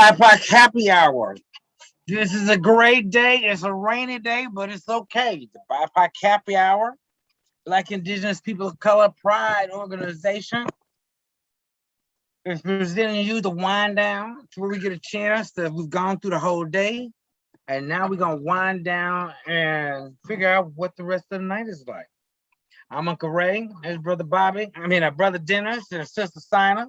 Bipoc happy hour. This is a great day. It's a rainy day, but it's okay. The Bipoc happy hour, Black Indigenous People of Color Pride Organization, is presenting you the wind down to where we get a chance that we've gone through the whole day. And now we're going to wind down and figure out what the rest of the night is like. I'm Uncle Ray. There's Brother Bobby. Brother Dennis and Sister Sina.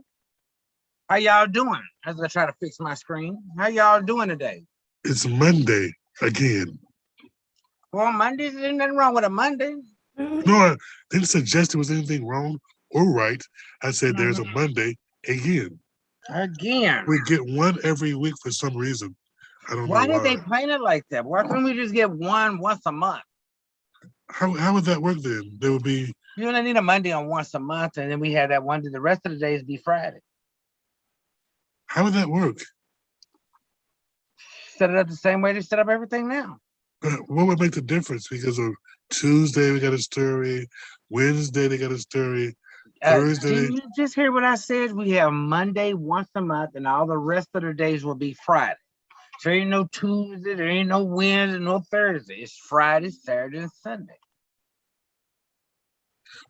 How y'all doing? As I try to fix my screen. How y'all doing today? It's Monday again. Well, Mondays, there's nothing wrong with a Monday. No, I didn't suggest there was anything wrong or right. I said there's a Monday again. Again. We get one every week for some reason. I don't know why. Why did they plan it like that? Why couldn't we just get one once a month? How would that work then? There would be... You only need a Monday on once a month, and then we had that one day. The rest of the days be Friday. How would that work? Set it up the same way they set up everything now. What would make the difference? Because of Tuesday, we got a story. Wednesday, they got a story. Thursday. Did you just hear what I said? We have Monday once a month, and all the rest of the days will be Friday. So there ain't no Tuesday, there ain't no Wednesday, no Thursday. It's Friday, Saturday, and Sunday.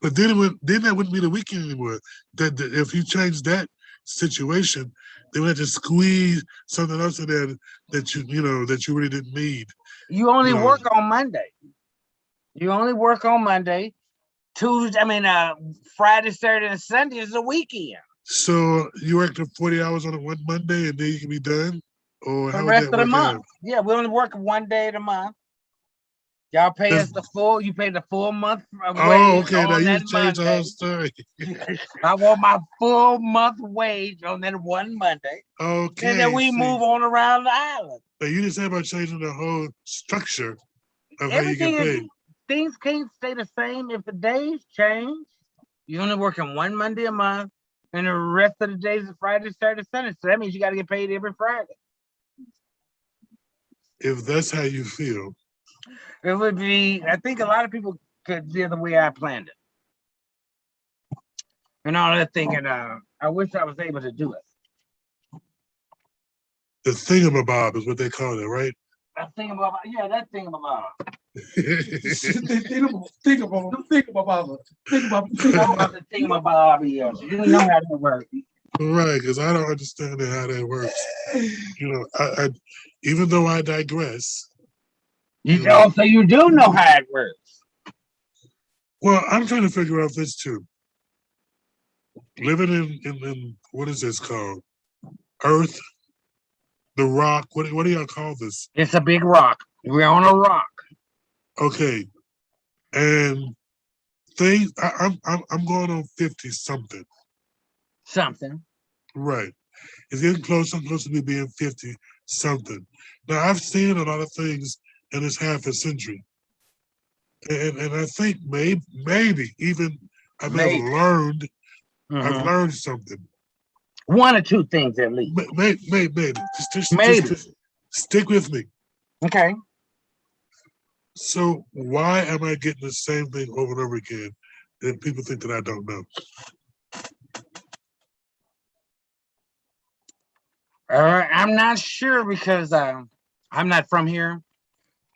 But then that wouldn't be the weekend anymore. That if you change that situation, they would have to squeeze something else in there that you really didn't need. You only work on Monday. You only work on Monday. Friday, Saturday, and Sunday is the weekend. So you work the 40 hours on one Monday and then you can be done? Or the rest of the month. Yeah, we only work one day of the month. Y'all pay us the full. You pay the full month. Oh, okay. Now you changed the whole story. I want my full month wage on that one Monday. Okay. And then we move on around the island. But you didn't say about changing the whole structure of Everything how you get paid. Things can't stay the same if the days change. You're only working one Monday a month, and the rest of the days is Friday, Saturday, Sunday. So that means you got to get paid every Friday. If that's how you feel. It would be, I think a lot of people could do the way I planned it. And all that thinking, I wish I was able to do it. The thingamabob is what they call it, right? That thingamabob, yeah, that thingamabob. Thingamabob, yes. You know how that works. Right, because I don't understand how that works. I even though I digress. So you do know how it works. Well, I'm trying to figure out this too. Living in what is this called? Earth, the rock. What do y'all call this? It's a big rock. We're on a rock. Okay, and things. I'm going on 50 something. Something. Right. It's getting close. I'm close to me being 50 something. Now I've seen a lot of things in this half a century. And I think maybe even I've learned I've learned something. One or two things at least. Maybe. Just stick with me. Okay. So why am I getting the same thing over and over again that people think that I don't know? I'm not sure because I'm not from here.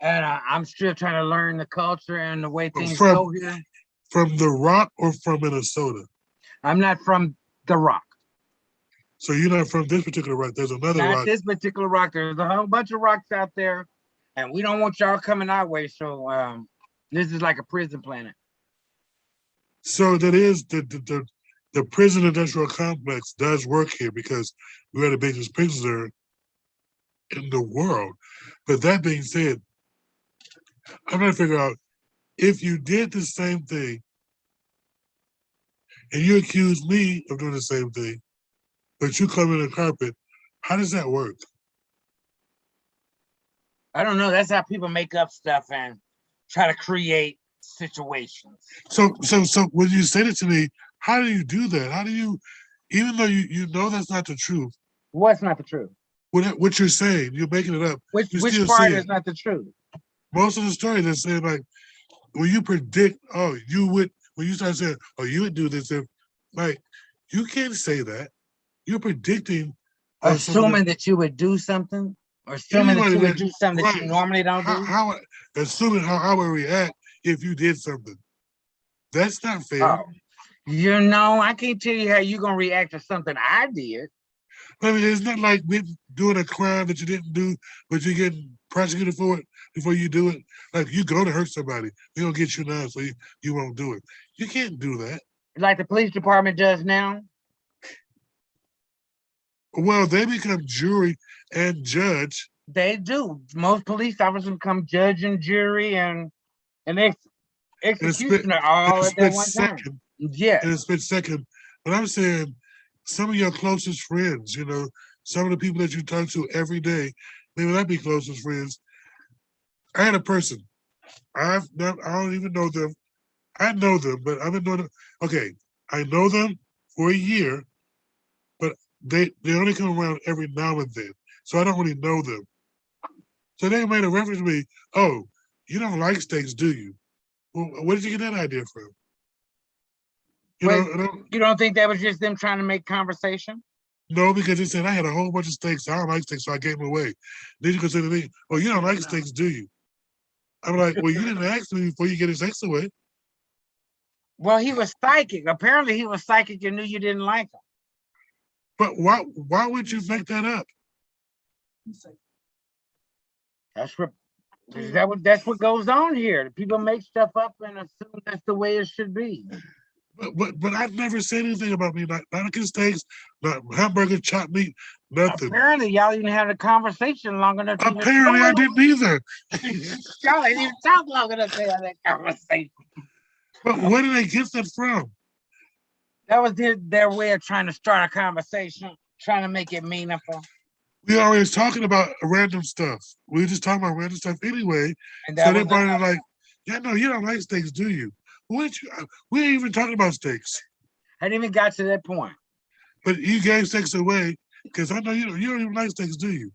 And I'm still trying to learn the culture and the way things go here. From the Rock or from Minnesota? I'm not from the Rock. So you're not from this particular rock. There's another rock. Not this particular rock. There's a whole bunch of rocks out there. And we don't want y'all coming our way. So this is like a prison planet. So that is the prison industrial complex does work here because we're the biggest prisoner in the world. But that being said, I'm trying to figure out if you did the same thing and you accuse me of doing the same thing, but you come in the carpet, how does that work? I don't know. That's how people make up stuff and try to create situations. So when you say it to me, how do you do that? How do you, even though you know that's not the truth? What's not the truth? What you're saying, you're making it up. Which part is not the truth? Most of the story they're saying like, when you predict, when you start saying, you would do this if, like, you can't say that. You're predicting Assuming that you would do something, or assuming that you would do something that you normally don't do. Assuming how I would react if you did something. That's not fair. Oh, you know, I can't tell you how you're gonna react to something I did. I mean, it's not like me doing a crime that you didn't do, but you're getting prosecuted for it before you do it. Like, you go to hurt somebody, they're gonna get you now, so you won't do it. You can't do that. Like the police department does now. Well, they become jury and judge. They do. Most police officers become judge and jury and executioner all at that one time. Yeah. In a split second. But I'm saying some of your closest friends, you know, some of the people that you talk to every day, they may not be closest friends. I had a person. I don't even know them. I know them, but I've been doing it. Okay, I know them for a year, but they only come around every now and then. So I don't really know them. So they made a reference to me, oh, you don't like steaks, do you? Well, where did you get that idea from? You don't think that was just them trying to make conversation? No, because they said I had a whole bunch of steaks. I don't like steaks, so I gave them away. Then you consider me, oh, you don't like steaks, do you? I'm like, well, you didn't ask me before you get his steaks away. Well, he was psychic. Apparently, he was psychic and knew you didn't like him. But why would you make that up? That's what goes on here. People make stuff up and assume that's the way it should be. But I've never said anything about me, not liking steaks, not hamburger, chopped meat, nothing. Apparently, y'all didn't have a conversation long enough. Apparently, I didn't either. Y'all didn't even talk long enough to have that conversation. But where did they get that from? That was their way of trying to start a conversation, trying to make it meaningful. We always talking about random stuff. We were just talking about random stuff anyway. So they brought it like, yeah, no, you don't like steaks, do you? We ain't even talking about steaks. I didn't even got to that point. But you gave steaks away because I know you don't even like steaks, do you?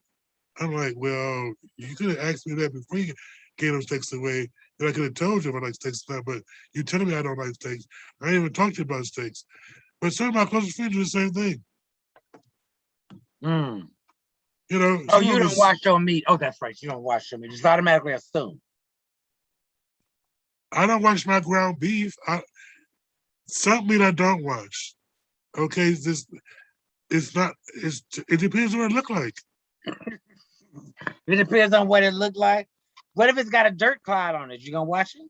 I'm like, well, you could have asked me that before you gave them steaks away. And I could have told you if I like steaks or not, but you telling me I don't like steaks. I ain't even talked to you about steaks. But some of my closest friends do the same thing. You know. Oh, you don't wash your meat. Oh, that's right. You don't wash your meat. Just automatically assume. I don't wash my ground beef. Some meat I don't wash. Okay, it depends on what it look like. It depends on what it looked like. What if it's got a dirt cloud on it? You gonna wash it?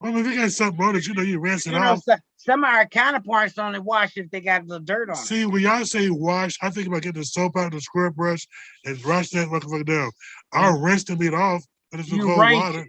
Well, if you got something on it, you rinse it off. Some of our counterparts only wash if they got the dirt on it. See, when y'all say wash, I think about getting the soap out, the square brush, and wash that motherfucker down. I'll rinse the meat off, and it's in cold water.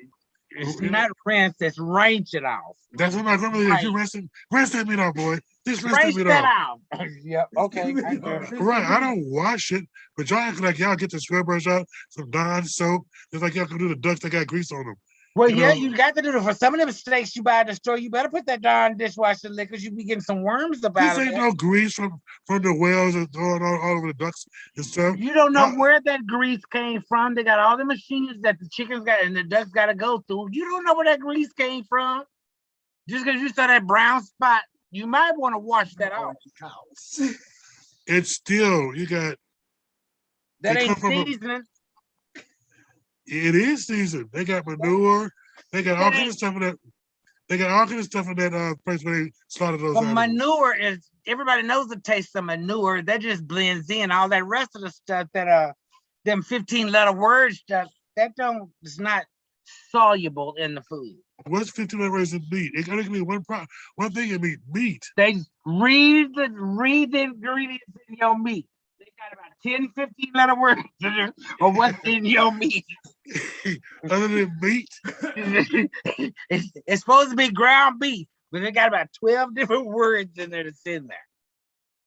It's not rinse, it's range it off. That's what my grandmother is. You rinse that meat off, boy. Just rinse that meat off. Yep, okay. Right, I don't wash it, but y'all act like y'all get the square brush out, some Dawn soap, just like y'all can do the ducks that got grease on them. Well, you got to do it. For some of them steaks you buy at the store, you better put that darn dishwasher liquor. You be getting some worms about it. This ain't no grease from the wells and going all over the ducks and stuff. You don't know where that grease came from. They got all the machines that the chickens got and the ducks got to go through. You don't know where that grease came from. Just because you saw that brown spot, you might want to wash that off. It's still, you got... That ain't seasoning. It is seasoned. They got manure. They got all kinds of stuff in that. They got all kinds of stuff in that place where they slaughter those animals. Manure is, everybody knows the taste of manure. That just blends in. All that rest of the stuff that them 15-letter word stuff, it's not soluble in the food. What's 15-letter words in meat? It only can be one thing in meat. They read the ingredients in your meat. They got about 10, 15-letter words or what's in your meat. Other than meat? It's supposed to be ground beef, but they got about 12 different words in there that's in there.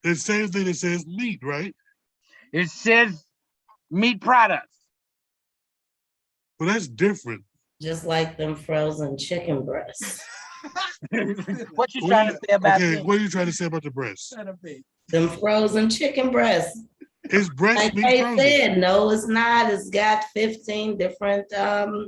The same thing that says meat, right? It says meat products. Well, that's different. Just like them frozen chicken breasts. What you trying to say about them? What are you trying to say about the breasts? Them frozen chicken breasts. Is breast like meat they frozen? said, no, it's not. It's got 15 different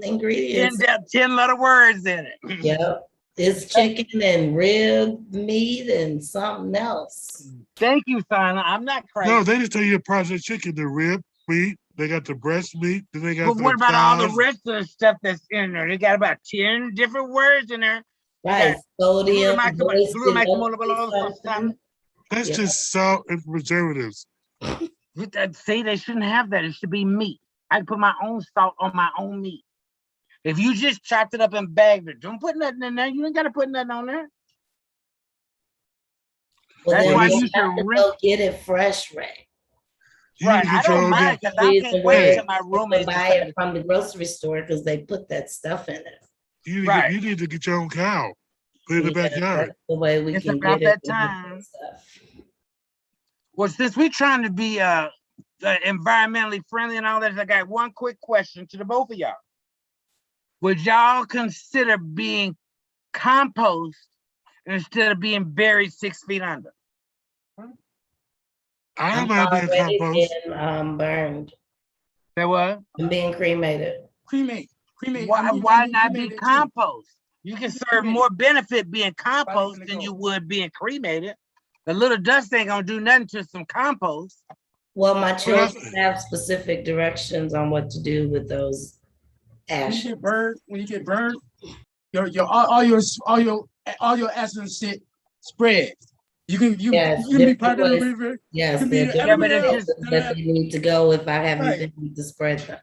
ingredients. 10-letter words in it. Yep. It's chicken and rib meat and something else. Thank you, Sana. I'm not crazy. No, they just tell you processed chicken, the rib meat, they got the breast meat, then they got But what the about all the thighs. rest of the stuff that's in there? They got about 10 different words in there. Right, sodium, Glutamax. That's Yeah. just salt and preservatives. See, they shouldn't have that. It should be meat. I put my own salt on my own meat. If you just chopped it up and bagged it, don't put nothing in there. You ain't got to put nothing on there. Well, That's then why we'll you have should to go get it fresh, Ray. You Right, need to I get your don't own mind damn- because I can't wait till my To roommate buy it from the grocery store because they put that stuff in it. you need, Right. you need to get your own cow. Put it in the Yeah, backyard. that's the way we It's can about get it. that time. Well, since we're trying to be environmentally friendly and all that, I got one quick question to the both of y'all. Would y'all consider being compost instead of being buried 6 feet under? I I'm don't mind being already compost. getting burned. That what? I'm being cremated. Cremate. Why not be compost? You can serve more benefit being compost than you would being cremated. The little dust ain't gonna do nothing to some compost. Well, my children have specific directions on what to do with those When ashes. you get burned, all your essence shit spread. You can Yes, be different part of the ways. river. Yes, Could be there are everywhere different else. places that they need to go if I haven't Right. been to spread them.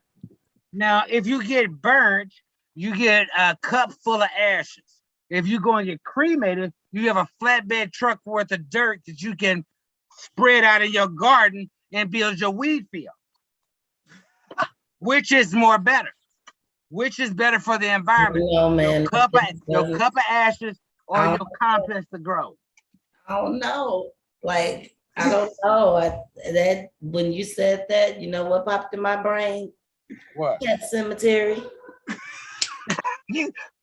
Now, if you get burnt, you get a cup full of ashes. If you go and get cremated, you have a flatbed truck worth of dirt that you can spread out in your garden and build your weed field. Which is more better? Which is better for the environment? No, man. Your cup doesn't- of ashes or I your don't- compost to grow? I don't know. Like, I don't know. That when you said that, you know what popped in my brain? What? Pet cemetery.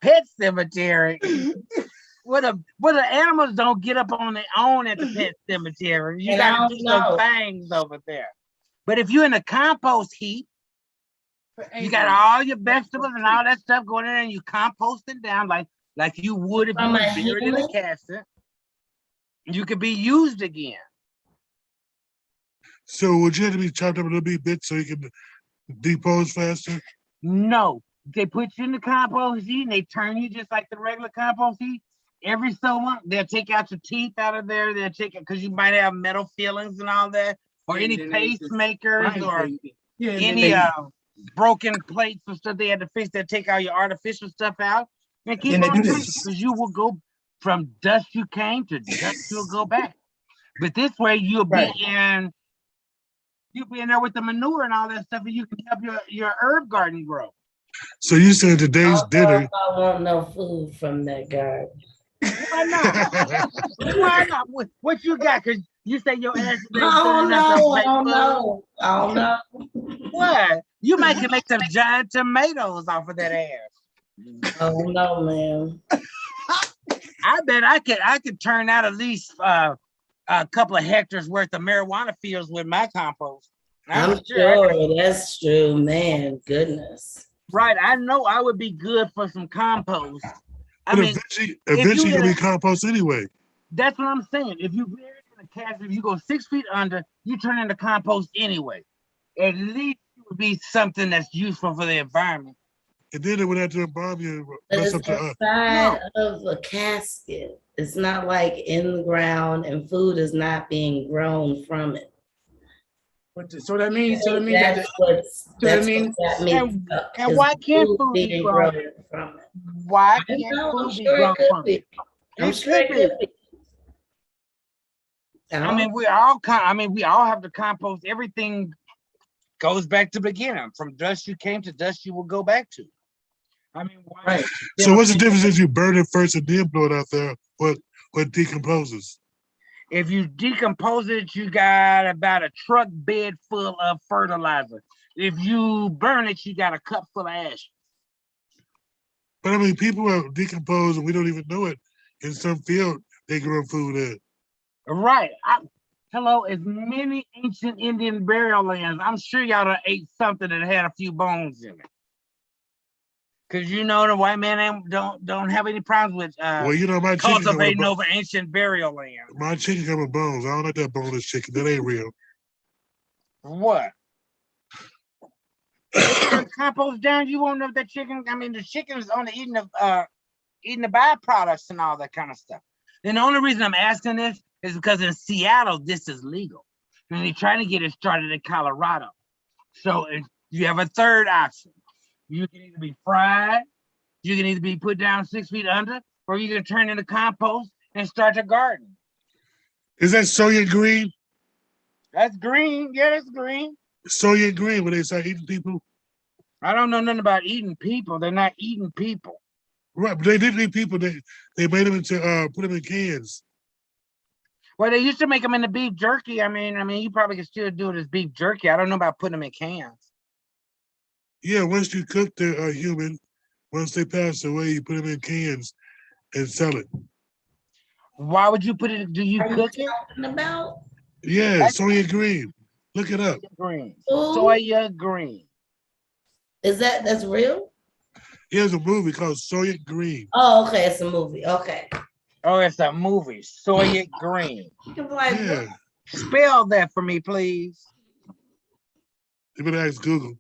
Pet cemetery. What the animals don't get up on their own at the pet cemetery. You And I gotta don't do some know. things over there. But if you're in the compost heap, you got all your vegetables and all that stuff going in there and you composting down like you would if you From were a buried in a human? casket. You could be used again. So would you have to be chopped up a little bit so you can decompose faster? No, they put you in the compost heap and they turn you just like the regular compost heap. Every so long, they'll take out your teeth out of there. They'll take it because you might have metal fillings and all that, or any pacemakers or any broken plates and stuff they had to fix. They'll take all your artificial stuff out and keep Then they on do turning this. because you will go from dust you came to dust you'll go back. But this way you'll be Right. you'll be in there with the manure and all that stuff, and you can help your herb garden grow. So you said today's I dinner. don't want no food from that garden. Why not? Why not? What you got? Because you say your ass is I don't know. What? You might can make some giant tomatoes off of that ass. Oh no, man. I bet I could turn out at least a couple of hectares worth of marijuana fields with my compost. I'm sure that's true, man. Goodness. Right, I know I would be good for some compost. I But mean, eventually you'll be compost anyway. that's what I'm saying. If you bury it in a casket, if you go 6 feet under, you turn into compost anyway. At least it would be something that's useful for the environment. And then it would have to embalm you. But Mess it's up the, inside of a casket. It's not like in the ground and food is not being grown from it. So that means That's that what that And is why can't food food be being grown? grown from it. Why I can't know, I'm food be sure grown it could from be. it? I'm sure it could be. I mean, we all have to compost. Everything goes back to the beginning. From dust you came to dust you will go back to. I mean, why? Right. So what's the difference if you burn it first and then blow it out there? What decomposes? If you decompose it, you got about a truck bed full of fertilizer. If you burn it, you got a cup full of ash. But I mean, people are decomposed and we don't even know it. In some field, they grow food in. Right. Hello, as many ancient Indian burial lands, I'm sure y'all done ate something that had a few bones in it. Cause you know the white man don't have any problems with Well, you know, my chicken come with cultivating over ancient burial land. my chicken come with bones. I don't like that boneless chicken. That ain't real. What? If the compost down, you won't know if that chicken. I mean, the chicken is only eating the byproducts and all that kind of stuff. And the only reason I'm asking this is because in Seattle, this is legal. And they're trying to get it started in Colorado. So you have a third option. You can either be fried, you can either be put down 6 feet under, or you can turn into compost and start a garden. Is that soya green? That's green. Yeah, that's green. Soya green when they start eating people? I don't know nothing about eating people. They're not eating people. Right, but they didn't eat people. They made them into put them in cans. Well, they used to make them into beef jerky. I mean, you probably could still do it as beef jerky. I don't know about putting them in cans. Yeah, once you cook the human, once they pass away, you put them in cans and sell it. Why would you put it? Do you cook it? Talking about Yeah, soya green. Look it up. Green. Ooh. Soya green. that's real? Here's a movie called Soya Green. Oh, okay, it's a movie. Okay. Oh, it's a movie. Soya green. You be like, Yeah, Spell that for me, please. you better ask Google.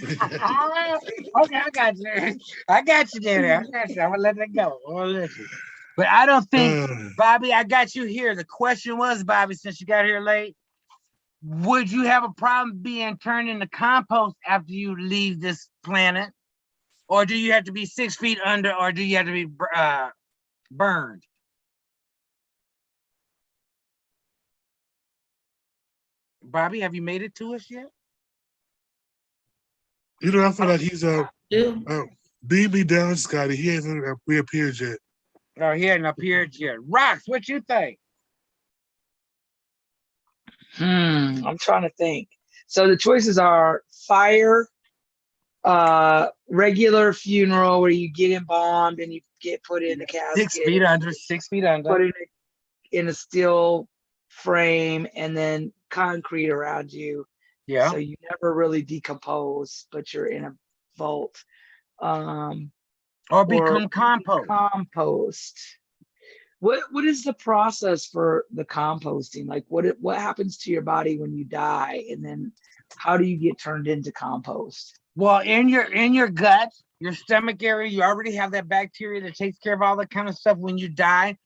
Okay, I got you. I got you there. I got you. I'm gonna let that go. I'm gonna let you. But I don't think, Bobby, I got you here. The question was, Bobby, since you got here late, would you have a problem being turned into compost after you leave this planet? Or do you have to be 6 feet under, or do you have to be burned? Bobby, have you made it to us yet? You know, I feel like he's dude, beat me down, Scotty. He hasn't reappeared yet. No, he hadn't appeared yet. Rox, what you think? I'm trying to think. So the choices are fire, regular funeral where you get embalmed and you get put in a casket. 6 feet under, 6 feet under. Put in a steel frame and then concrete around you. Yeah. So you never really decompose, but you're in a vault. Or become compost. Compost. What is the process for the composting? Like what happens to your body when you die, and then how do you get turned into compost? Well, in your gut, your stomach area, you already have that bacteria that takes care of all that kind of stuff. When you die,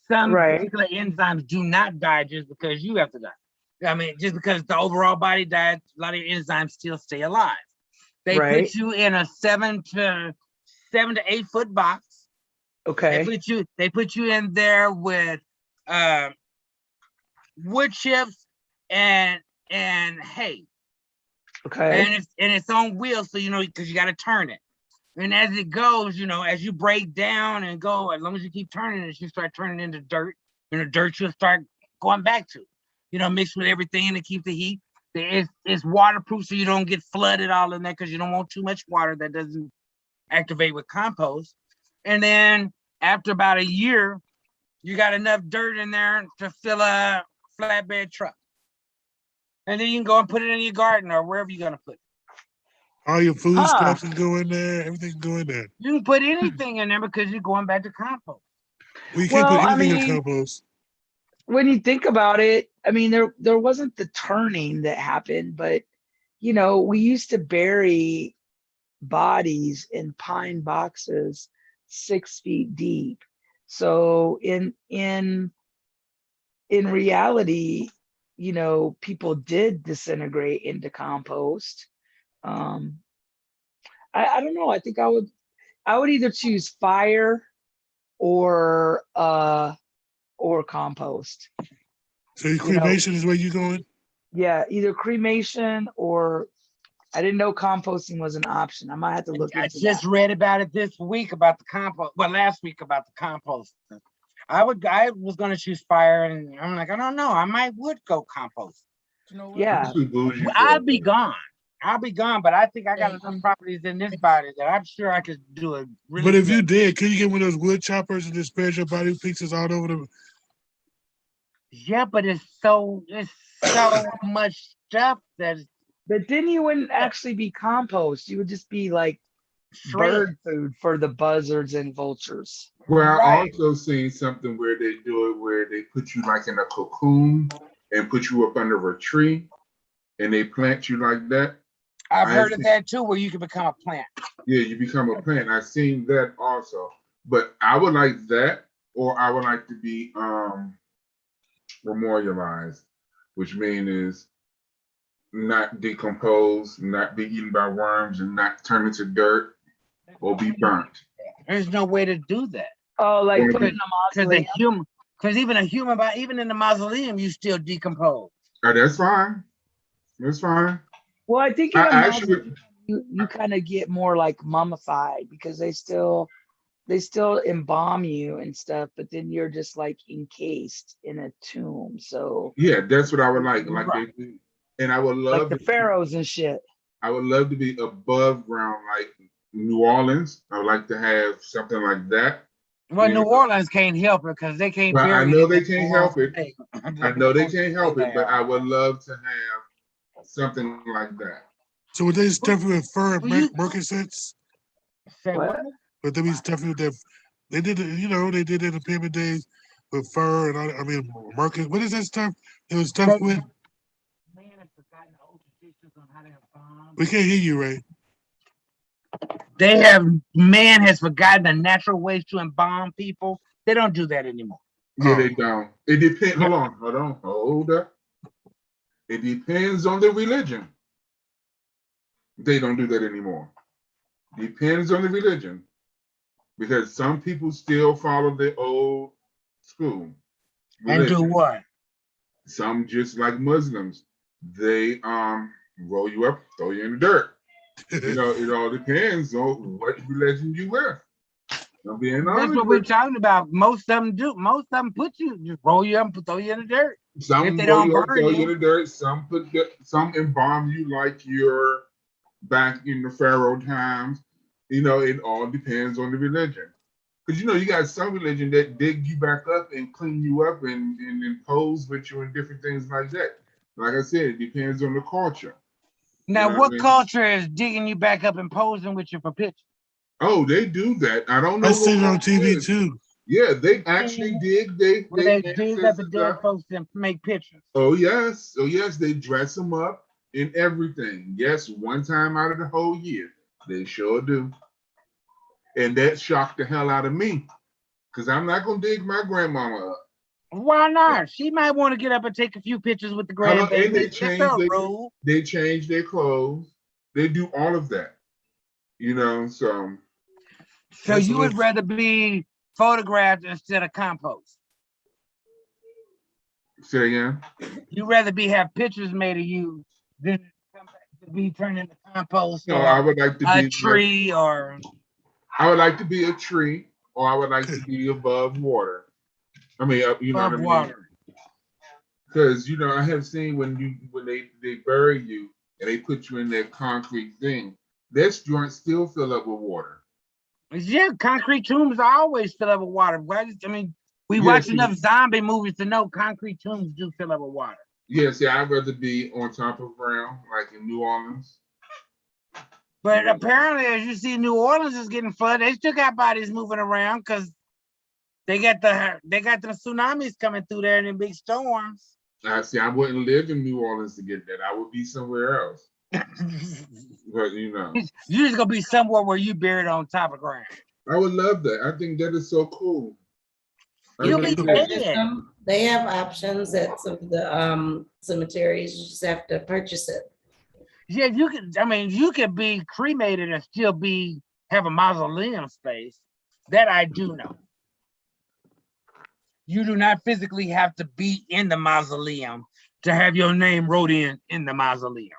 some particular enzymes do not die just because you have to die. I mean, just because the overall body dies, a lot of your enzymes still stay alive. They put you in a 7 to 8 foot box. Okay. They put you in there with wood chips and hay. Okay. And it's on wheels, so because you got to turn it. And as it goes, as you break down and go, as long as you keep turning it, you start turning into dirt. Dirt you'll start going back to. Mixed with everything to keep the heat. It's waterproof, so you don't get flooded all in there because you don't want too much water that doesn't activate with compost. And then after about a year, you got enough dirt in there to fill a flatbed truck. And then you can go and put it in your garden or wherever you're gonna put it. All your food scraps can go in there. Everything can go in there. You can put anything in there because you're going back to compost. Well, you can't put anything in compost. When you think about it, I mean, there wasn't the turning that happened, but we used to bury bodies in pine boxes 6 feet deep. So in reality, people did disintegrate into compost. I don't know. I think I would either choose fire or compost. So cremation is where you going? Yeah, either cremation or I didn't know composting was an option. I might have to look into that. I just read about it this week about the compost. Well, last week about the compost. I was going to choose fire, and I'm like, I don't know. I would go compost. Yeah. I'll be gone. But I think I got enough properties in this body that I'm sure I could do it. Really. But if you did, could you get one of those wood choppers and just spread your body pieces all over them? Yeah, but it's so much stuff that. But then you wouldn't actually be compost. You would just be like bird food for the buzzards and vultures. Well, I Right. also seen something where they do it where they put you like in a cocoon and put you up under a tree and they plant you like that. I've I heard of see. that too, where you can become a plant. Yeah, you become a plant. I've seen that also. But I would like that, or I would like to be memorialized, which means is not decompose, not be eaten by worms, and not turn into dirt or be burnt. There's no way to do that. Oh, like Or put be- in a Because mausoleum. even a human body, even in the mausoleum, you still decompose. Oh, that's fine. That's fine. Well, I think I in a actually, mausoleum you kind of get more like mummified because they still embalm you and stuff, but then you're just like encased in a tomb. So yeah, that's what I would like. Like Right. they do. And I would like love the pharaohs and shit. I would love to be above ground like New Orleans. I would like to have something like that. Well, Yeah. New Orleans can't help it because they can't But I bury know it they in can't the help it. state. I know they can't help it, but I would love to have something like that. So would they stuff it with fur and Well, you- moccasins? Say What? what? But they be stuffing with that. They did it, they did it in the pyramid days with fur and I mean, market. What is that stuff? It was stuffed with. Man has forgotten the old traditions on how to have bombs. We can't hear you, Ray. Man has forgotten the natural ways to embalm people. They don't do that anymore. Yeah, Oh. they don't. It depends. Hold up. It depends on the religion. They don't do that anymore. Depends on the religion. Because some people still follow the old school. And do religion. what? Some just like Muslims, they roll you up, throw you in the dirt. You know, it all depends on what religion you with. I'm being That's honest what we're with you. talking about. Most of them do. Most of them put you, just roll you up and throw you in the dirt. Some If they roll don't you up, burn throw you you. in the dirt. Some embalm you like you're back in the Pharaoh times. You know, it all depends on the religion. Because you got some religion that dig you back up and clean you up and impose with you and different things like that. Like I said, it depends on the culture. Now, know what what I mean? culture is digging you back up and posing with you for pictures? Oh, they do that. I don't know. I seen it on what TV is. too. Yeah, they actually dig they Where they dig up the ancestors dead up. folks and make pictures. Oh yes, they dress them up in everything. Yes, one time out of the whole year, they sure do. And that shocked the hell out of me, because I'm not gonna dig my grandmama up. Why not? She might want to get up and take a few pictures with the Hello, and grandbaby. That's her rule. they change their clothes. They do all of that. So So That's you what would rather be photographed instead of compost. say again. You'd rather have pictures made of you than come back to be turned into compost No, or I would like to a be tree or I would like to be a tree, or I would like to be above water. I mean, you know what I above mean? water. Because I have seen when they bury you and they put you in that concrete thing, that joint still fill up with water. Yeah, concrete tombs always fill up with water. We Yeah, watch see- enough zombie movies to know concrete tombs do fill up with water. Yes, yeah, I'd rather be on top of ground, like in New Orleans. But apparently, as you see, New Orleans is getting flooded. They still got bodies moving around because they got the tsunamis coming through there and in big storms. I see. I wouldn't live in New Orleans to get that. I would be somewhere else. But You're just gonna be somewhere where you buried on top of ground. I would love that. I think that is so cool. I You'll really be do. dead. They have options at some of the cemeteries. You just have to purchase it. Yeah, you could be cremated and still have a mausoleum space. That I do know. You do not physically have to be in the mausoleum to have your name wrote in the mausoleum.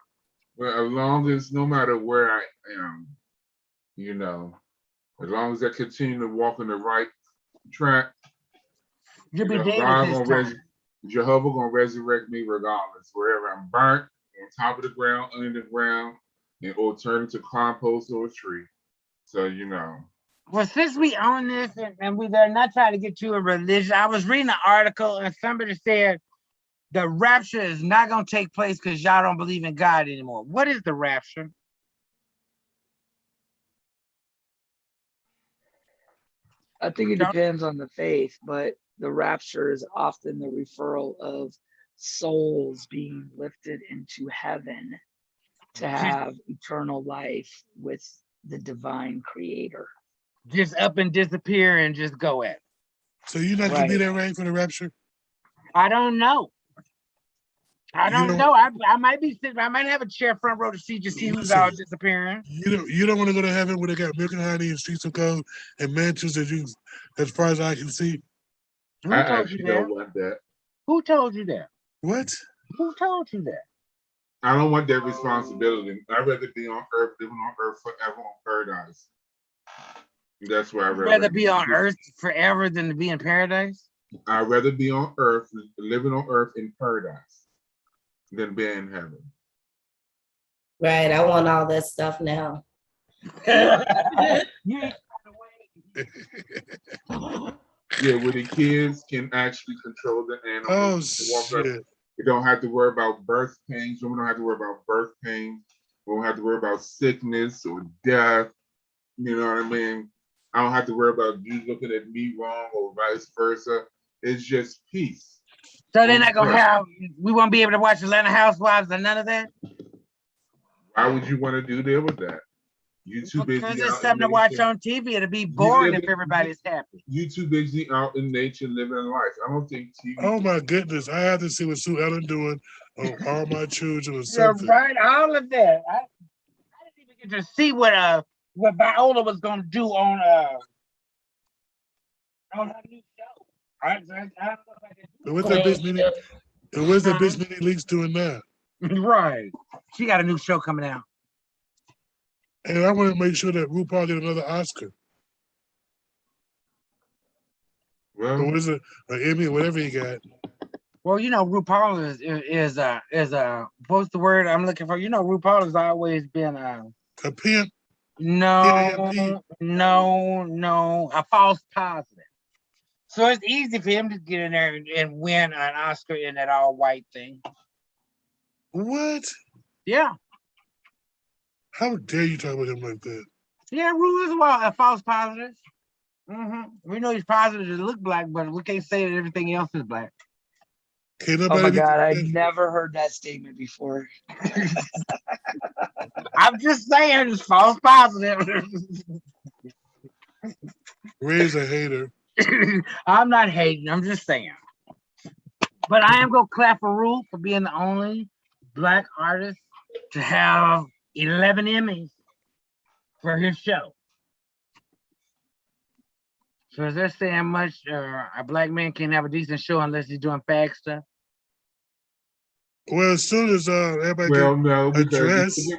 Well, as long as no matter where I am, as long as I continue to walk on the right track, You'll be dead God at this gonna time. Jehovah gonna resurrect me regardless, wherever I'm burnt, on top of the ground, under the ground, or turn into compost or a tree. So Well, since we own this and they're not trying to get you a religion, I was reading an article and somebody said the rapture is not going to take place because y'all don't believe in God anymore. What is the rapture? I think it depends on the faith, but the rapture is often the referral of souls being lifted into heaven to have eternal life with the divine creator. Just up and disappear and just go at it. So you're not gonna be there, Ray, for the rapture? I don't know. I You don't don't- know. I might be sitting. I might have a chair front row to see just see who's Listen. all disappearing. You don't want to go to heaven where they got milk and honey and streets of gold and mansions that you, as far as I can see. Who I told you actually that? don't want that. Who told you that? What? Who told you that? I don't want that responsibility. I'd rather be on earth, living on earth forever on paradise. That's where I'd Rather be on earth forever than to be in paradise. I'd rather be on earth, living on earth in paradise, than be in heaven. Right, I want all that stuff now. You ain't Yeah, where the kids can actually control the animals. Oh They walk up. shit! We don't have to worry about birth pains. We don't have to worry about birth pains. We don't have to worry about sickness or death. You know what I mean? I don't have to worry about you looking at me wrong or vice versa. It's just peace. So they're not gonna have. We won't be able to watch Atlanta Housewives or none of that. Why would you want to do that with that? You too busy. Because there's out in something to watch nature. on TV. It'll be boring live if in- everybody's happy. You too busy out in nature living life. I don't think TV. Oh my goodness! I have to see what Sue Ellen doing on All My Children or You're something. right. All of that. I didn't even get to see what Viola was gonna do on her new show. I don't know if I can And what's that bitch Nene? And where's that bitch Nene Leakes doing now? do. Right. She got a new show coming out. And I want to make sure that RuPaul get another Oscar. Or Well, what is it? An Emmy or whatever he got. Well, you know, RuPaul is what's the word I'm looking for? You know, RuPaul has always been A pimp. no, a false positive. So it's easy for him to get in there and win an Oscar in that all white thing. What? Yeah. How dare you talk about him like that? Yeah, Ru is a false positive. We know he's positive to look black, but we can't say that everything else is black. Can't Oh nobody my be God, I've convinced. never heard that statement before. I'm just saying it's false positive. Ray's a hater. I'm not hating, I'm just saying. But I am gonna clap for Ru for being the only black artist to have 11 Emmys for his show. So is that saying much? A black man can't have a decent show unless he's doing fag stuff? Well, as soon as everybody well, get no, because addressed,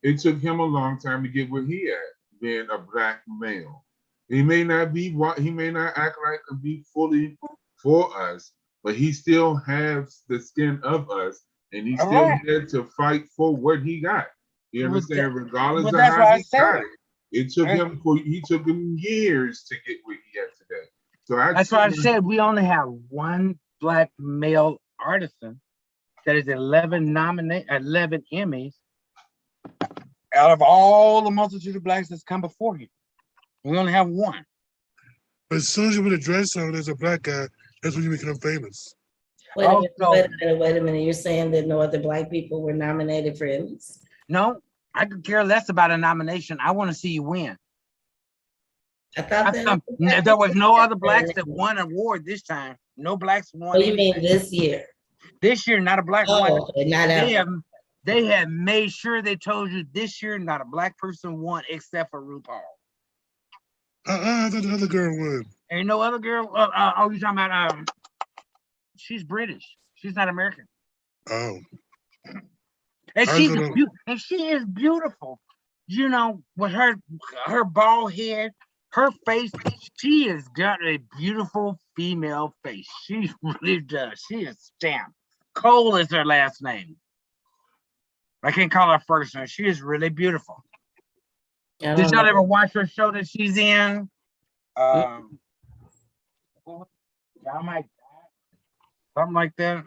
it took him a long time to get where he at, being a black male. He may not be what he may not act like and be fully for us, but he still has the skin of us, and he's All still right. here to fight for what he got. You Well, understand? Regardless well, of that's how why I he said got it. it took him years to get where he at today. So That's why I said we only have one black male artisan that is 11 Emmys out of all the multitude of blacks that's come before him. We only have one. but as soon as you put a dress on as a black guy, that's when you become famous. Wait a minute, Oh, wait a minute. You're saying that no other black people were nominated for Emmys? No, I could care less about a nomination. I want to see you win. I thought that. There was no other blacks that won an award this time. No blacks won. Oh, you mean anything. this year? This year, not a black won. Oh, okay, not ever. They have made sure they told you this year not a black person won except for RuPaul. I thought the other girl won. Ain't no other girl. You talking about? She's British. She's not American. Oh, And I she is beautiful. You know, with her bald head, her face. She has got a beautiful female face. She really does. She is stamped. Cole is her last name. I can't call her first name. She is really beautiful. Did y'all ever watch her show that she's in? Something like that.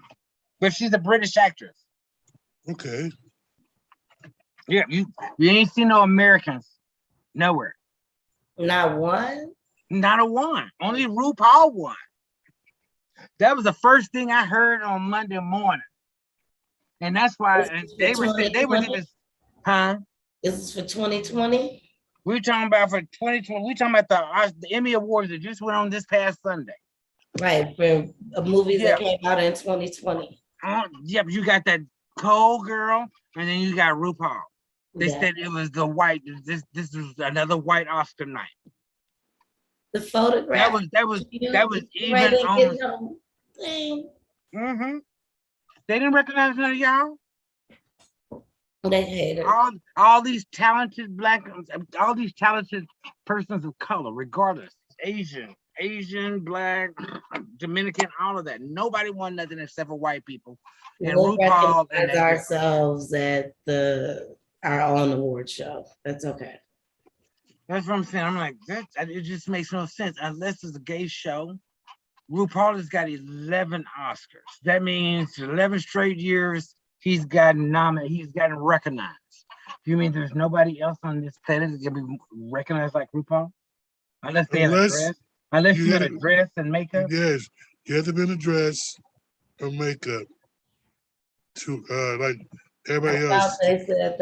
But she's a British actress. okay. Yeah, you ain't seen no Americans nowhere. Not one? Not a one. Only RuPaul won. That was the first thing I heard on Monday morning. And that's why and they were saying they was even, huh? This is for 2020. We're talking about for 2020. We're talking about the Emmy Awards that just went on this past Sunday. Right, for movies that came out in 2020. Yep, you got that Cole girl, and then you got RuPaul. They said it was the white. This was another white Oscar night. The photograph. That was even on. Mm-hmm. They didn't recognize none of y'all. They hated all these talented all these talented persons of color, regardless, Asian, Black, Dominican, all of that. Nobody won nothing except for white people. And we'll RuPaul and ourselves at our own award show. That's okay. That's what I'm saying. I'm like, it just makes no sense unless it's a gay show. RuPaul has got 11 Oscars. That means 11 straight years he's gotten nominated. He's gotten recognized. You mean there's nobody else on this planet that can be recognized like RuPaul? Unless they have a dress. Unless you had a dress and makeup. Yes, you have to be in a dress or makeup to like everybody else. They said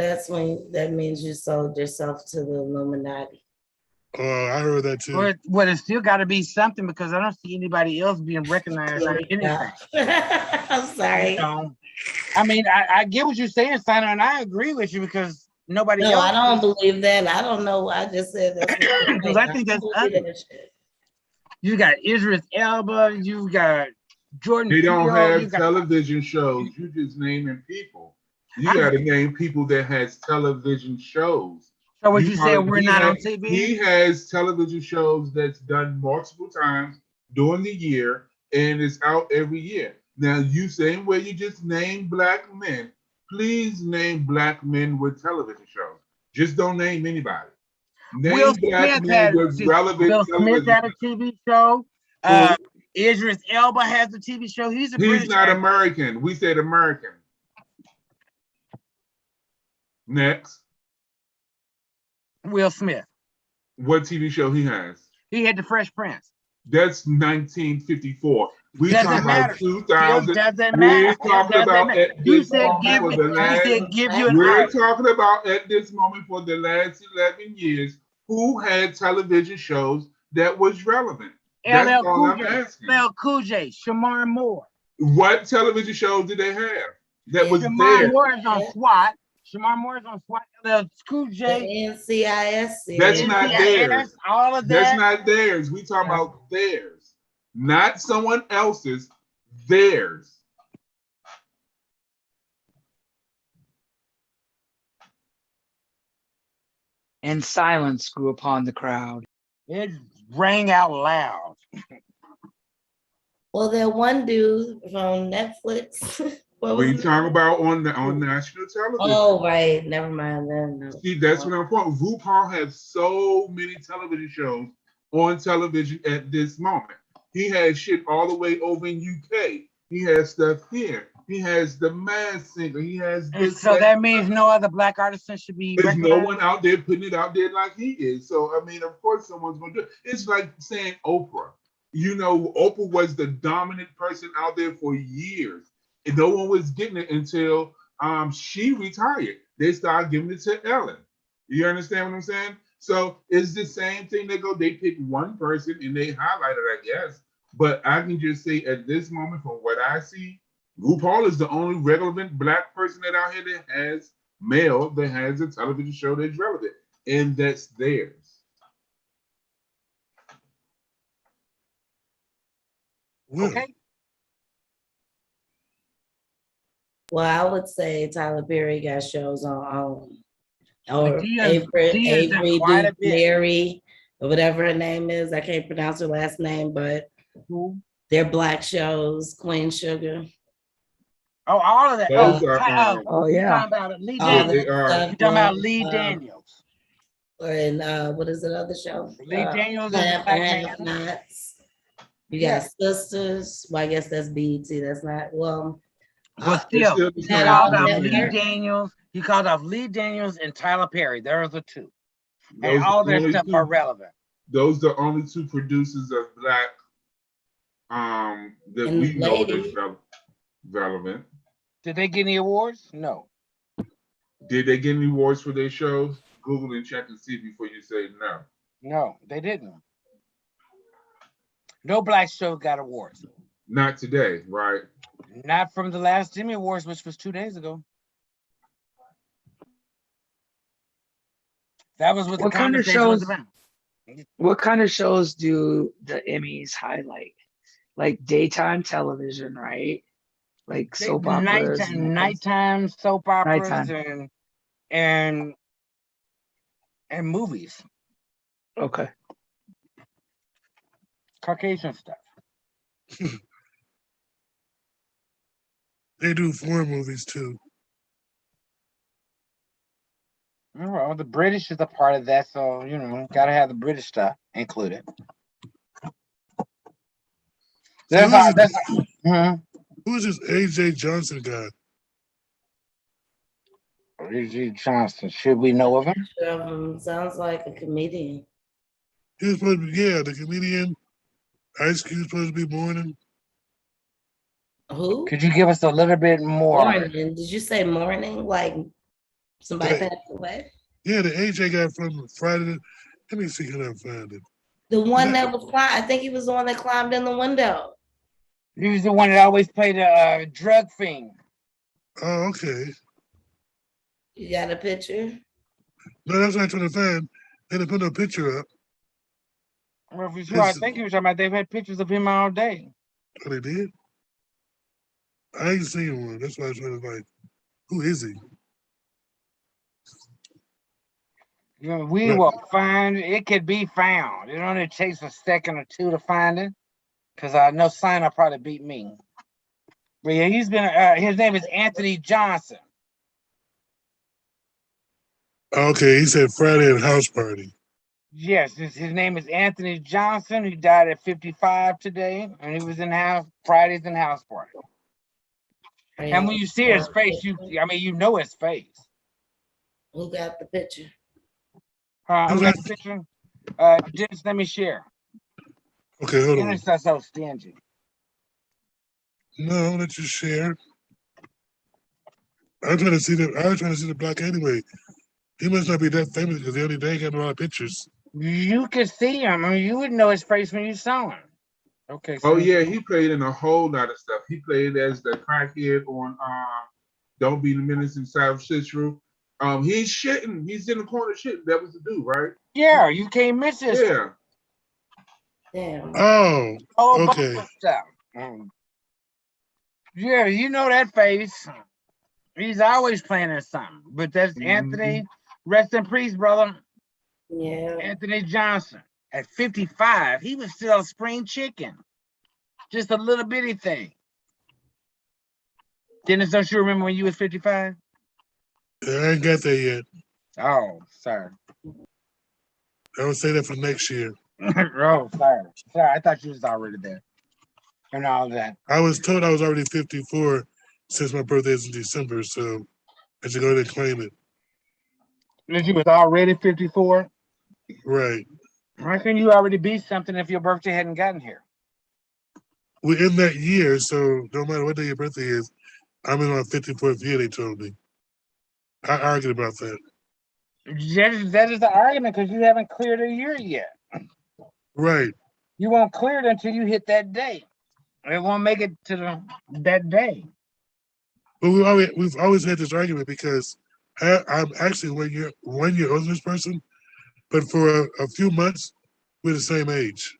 that means you sold yourself to the Illuminati. I heard that too. Well, it's still got to be something because I don't see anybody else being recognized for anything. I'm sorry. I mean, I get what you're saying, Sana, and I agree with you because nobody else. No, I don't believe that. I don't know. I just said that. Because I think that's ugly. You got Idris Elba, you got Jordan. They don't have television shows. You just naming people. You got to name people that has television shows. So what you said, we're not on TV? He has television shows that's done multiple times during the year and it's out every year. Now, you same way you just named black men, please name black men with television shows. Just don't name anybody. Name black men with relevant Will Smith had a TV show. Idris Elba has a TV show. He's not American. We said American. Next. Will Smith. What TV show he has? He had The Fresh Prince. That's 1954. We talking about 2000. Doesn't matter. We're talking about at this moment for the last. We're talking about at this moment for the last 11 years who had television shows that was relevant. That's all I'm asking. LL Cool J, Shamar Moore. What television shows did they have that was Shamar there? Moore is on SWAT. Shamar Moore is on SWAT. LL Cool J. NCIS. That's not theirs. All of that. That's not theirs. We talking about theirs, not someone else's. Theirs. And silence grew upon the crowd. It rang out loud. Well, that one dude from Netflix. We talk about on national television. Oh, right. Never mind then. No. See, that's what I'm saying. RuPaul has so many television shows on television at this moment. He has shit all the way over in UK. He has stuff here. He has The Masked Singer. He has this. So that means no other black artists should be. There's no one out there putting it out there like he is. So I mean, of course, someone's gonna do it. It's like saying Oprah. You know, Oprah was the dominant person out there for years, and no one was getting it until she retired. They started giving it to Ellen. You understand what I'm saying? So it's the same thing. They pick one person and they highlight it, I guess. But I can just say at this moment, from what I see, RuPaul is the only relevant black person that out here that has male that has a television show that's relevant, and that's theirs. Okay. Well, I would say Tyler Perry got shows on or Avery Mary, or whatever her name is. I can't pronounce her last name, but they're black shows. Queen Sugar. Oh, all of that. Yeah. You're talking about Lee Daniels. You're talking about Lee Daniels. And what is the other show? Lee Daniels. You got Sisters. Well, I guess that's BET. That's not well. Still, he called out Lee Daniels. He called out Lee Daniels and Tyler Perry. There are the two, and all their stuff are relevant. those are the only two producers of Black that And we know lady. that's relevant. Did they get any awards? No. Did they get any awards for their shows? Google and check and see before you say no. No, they didn't. No Black show got awards. Not today, right? Not from the last Emmy Awards, which was 2 days ago. That was what the What kind of conversation was shows? about. What kind of shows do the Emmys highlight? Like daytime television, right? Like soap operas. Nighttime soap operas Nighttime. and movies. Okay. Caucasian stuff. They do foreign movies too. Well, the British is a part of that, so gotta have the British stuff included. So Mhm. who's this AJ Johnson guy? Reggie Johnson. Should we know of him? Sounds like a comedian. He was supposed to be, yeah, the comedian. Ice Cube supposed to be morning. Who? Could you give us a little bit more? Morning. Did you say morning? Like somebody Yeah. passed away? Yeah, the AJ guy from Friday. Let me see, can I find it? The one that was I think he was the one that climbed in the window. He was the one that always played a drug fiend. Oh, okay. You got a picture? No, that's what I'm trying to find. They didn't put no picture up. Well, for sure, I think he was talking about they've had pictures of him all day. Oh, they did? I ain't seen one. That's why I was trying to like, who is he? We will find it. Could be found. It only takes a second or two to find it, because I know Sign will probably beat me. But yeah, he's been. His name is Anthony Johnson. Okay, he said Friday at house party. Yes, his name is Anthony Johnson. He died at 55 today, and he was in Friday's in house party. And when you see his face, you know his face. Who got the picture? Who got the picture? Dennis, let me share. Okay, hold on. Dennis, that's so stingy. No, I'll let you share. I was trying to see the Black anyway. He must not be that famous because they got a lot of pictures. You could see him. I mean, you would know his face when you saw him. Okay. Oh yeah, he played in a whole lot of stuff. He played as the crackhead on Don't Be the Menace in South Central. He's shitting. He's in the corner shitting. That was the dude, right? Yeah, you can't miss this. Yeah. Damn. Oh, okay. Stuff. Yeah, you know that face. He's always playing in something. But that's Anthony. Rest in peace, brother. Yeah. Anthony Johnson. At 55, he was still a spring chicken. Just a little bitty thing. Dennis, don't you remember when you was 55? I ain't got that yet. Oh, sorry. I would say that for next year. Oh, sorry. Sorry, I thought you was already there. And all that. I was told I was already 54 since my birthday is in December, so I should go ahead and claim it. You was already 54? Right. How can you already be something if your birthday hadn't gotten here? We're in that year, so no matter what day your birthday is, I'm in my 54th year, they told me. I argued about that. That is the argument because you haven't cleared a year yet. Right. You won't clear it until you hit that day. It won't make it to that day. But we've always had this argument because I'm actually 1 year older than this person, but for a few months, we're the same age.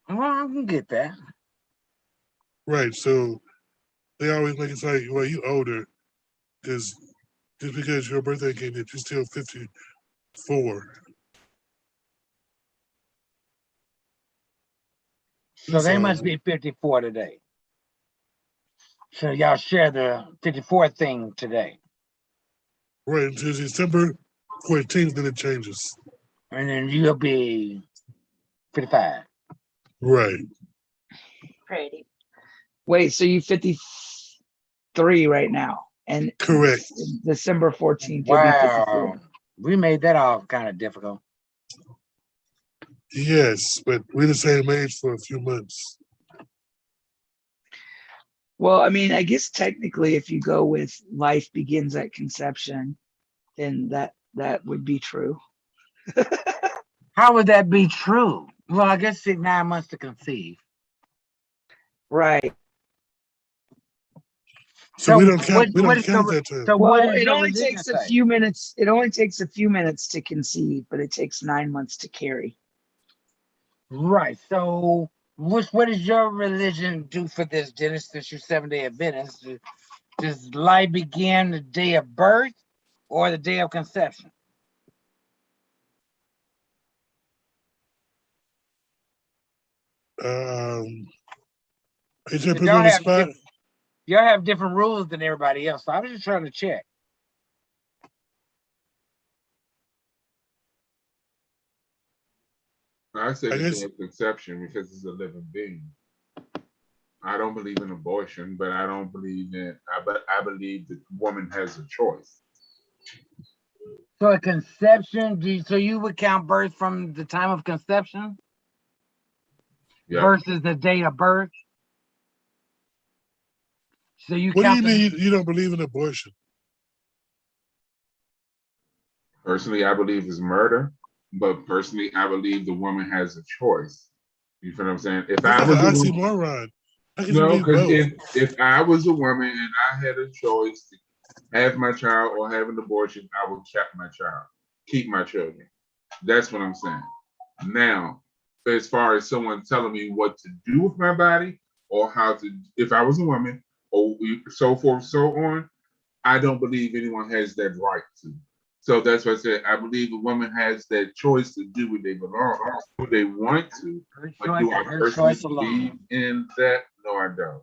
Well, I can get that. Right. So they always make it like, well, you older, because just because your birthday came in, you're still 54. So they must be 54 today. So y'all share the 54 thing today. Right, until December 14th, then it changes. And then you'll be 55. Right. Pretty. Wait, so you 53 right now? And correct. December 14th, you'll be 54. We made that all kind of difficult. Yes, but we're the same age for a few months. Well, I mean, I guess technically, if you go with life begins at conception, then that would be true. How would that be true? Well, I guess it's 9 months to conceive. Right. So we don't count. what- We what don't is count the- that time. So what Well, is it your only religion takes a say? few minutes. It only takes a few minutes to conceive, but it takes 9 months to carry. Right. So what does your religion do for this, Dennis? Since you're 7-day Adventist, does life begin the day of birth or the day of conception? Is that put me Y'all on the have spot? Y'all have different rules than everybody else. So I was just trying to check. I say I the guess- day of conception because it's a living being. I don't believe in abortion, but I don't believe in. But I believe the woman has a choice. So a conception, so you would count birth from the time of conception Yeah. versus the date of birth. So you What do you count mean you don't believe in abortion? Personally, I believe it's murder, but personally, I believe the woman has a choice. You feel what I'm saying? If I That's was like a an woman, oxymoron. How can you no, believe because both? if I was a woman and I had a choice to have my child or have an abortion, I would keep my children. That's what I'm saying. Now, as far as someone telling me what to do with my body or how to, if I was a woman or so forth, so on, I don't believe anyone has that right to. So that's what I said. I believe a woman has that choice to do what they belong, what they want to. her But choice, do I her personally choice believe alone. in that? No, I don't.